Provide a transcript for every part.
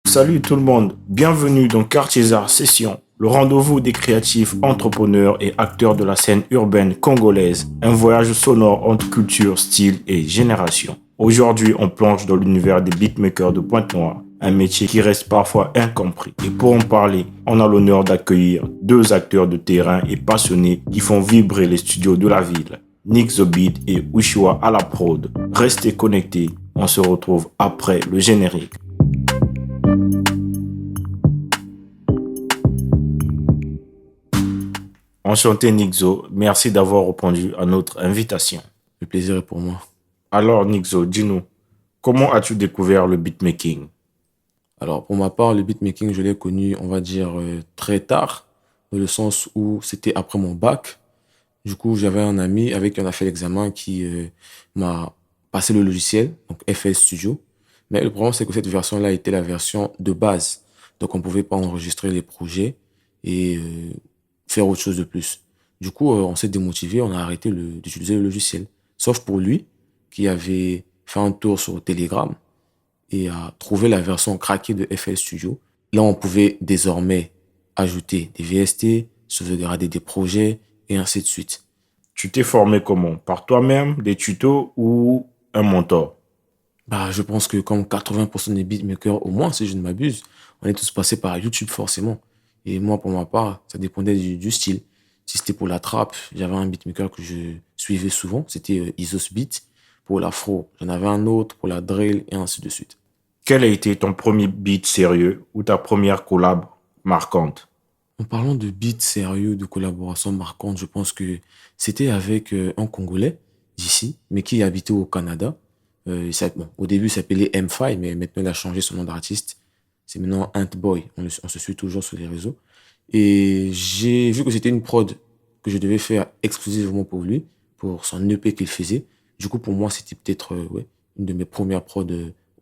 Salut tout le monde, bienvenue dans Quartiers Arts Session, le rendez-vous des créatifs, entrepreneurs et acteurs de la scène urbaine congolaise, un voyage sonore entre culture, style et génération. Aujourd'hui, on plonge dans l'univers des beatmakers de Pointe-Noire, un métier qui reste parfois incompris. Et pour en parler, on a l'honneur d'accueillir deux acteurs de terrain et passionnés qui font vibrer les studios de la ville. Nick the Beat et Ushiwa à la prod. Restez connectés, on se retrouve après le générique. Enchanté Nixo, merci d'avoir répondu à notre invitation. Le plaisir est pour moi. Alors Nixo, dis-nous, comment as-tu découvert le beatmaking? Alors, pour ma part, le beatmaking, je l'ai connu, on va dire, très tard, dans le sens où c'était après mon bac. Du coup, j'avais un ami avec qui on a fait l'examen qui m'a passé le logiciel, donc FL Studio. Mais le problème, c'est que cette version-là était la version de base. Donc, on ne pouvait pas enregistrer les projets et faire autre chose de plus. Du coup, on s'est démotivé, on a arrêté d'utiliser le logiciel. Sauf pour lui, qui avait fait un tour sur Telegram et a trouvé la version craquée de FL Studio. Là, on pouvait désormais ajouter des VST, sauvegarder des projets et ainsi de suite. Tu t'es formé comment? Par toi-même, des tutos ou un mentor? Bah, je pense que comme 80% des beatmakers, au moins, si je ne m'abuse, on est tous passés par YouTube forcément. Et moi, pour ma part, ça dépendait du style. Si c'était pour la trap, j'avais un beatmaker que je suivais souvent, c'était Isos Beat. Pour l'afro, j'en avais un autre, pour la drill et ainsi de suite. Quel a été ton premier beat sérieux ou ta première collab marquante? En parlant de beats sérieux, de collaborations marquantes, je pense que c'était avec un Congolais d'ici, mais qui habitait au Canada. Bon, au début, il s'appelait M5, mais maintenant, il a changé son nom d'artiste. C'est maintenant Ant Boy. On se suit toujours sur les réseaux. Et j'ai vu que c'était une prod que je devais faire exclusivement pour lui, pour son EP qu'il faisait. Du coup, pour moi, c'était peut-être ouais, une de mes premières prods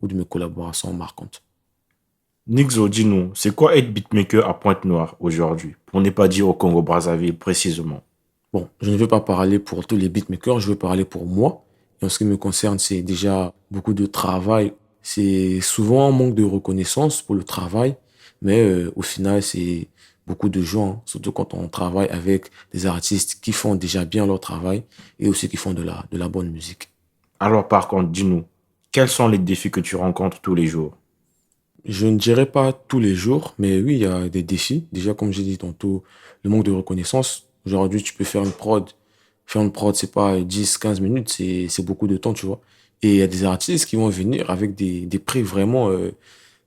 ou de mes collaborations marquantes. Nixo, dis-nous, c'est quoi être beatmaker à Pointe-Noire aujourd'hui? Pour ne pas dire au Congo-Brazzaville précisément. Bon, je ne veux pas parler pour tous les beatmakers, je veux parler pour moi. Et en ce qui me concerne, c'est déjà beaucoup de travail. C'est souvent un manque de reconnaissance pour le travail, mais au final, c'est beaucoup de joie, hein, surtout quand on travaille avec des artistes qui font déjà bien leur travail et aussi qui font de la bonne musique. Alors par contre, dis-nous, quels sont les défis que tu rencontres tous les jours? Je ne dirais pas tous les jours, mais oui, il y a des défis. Déjà, comme j'ai dit tantôt, le manque de reconnaissance. Aujourd'hui, tu peux faire une prod. Faire une prod, c'est pas 10 15 minutes, c'est beaucoup de temps, tu vois. Et il y a des artistes qui vont venir avec des prix vraiment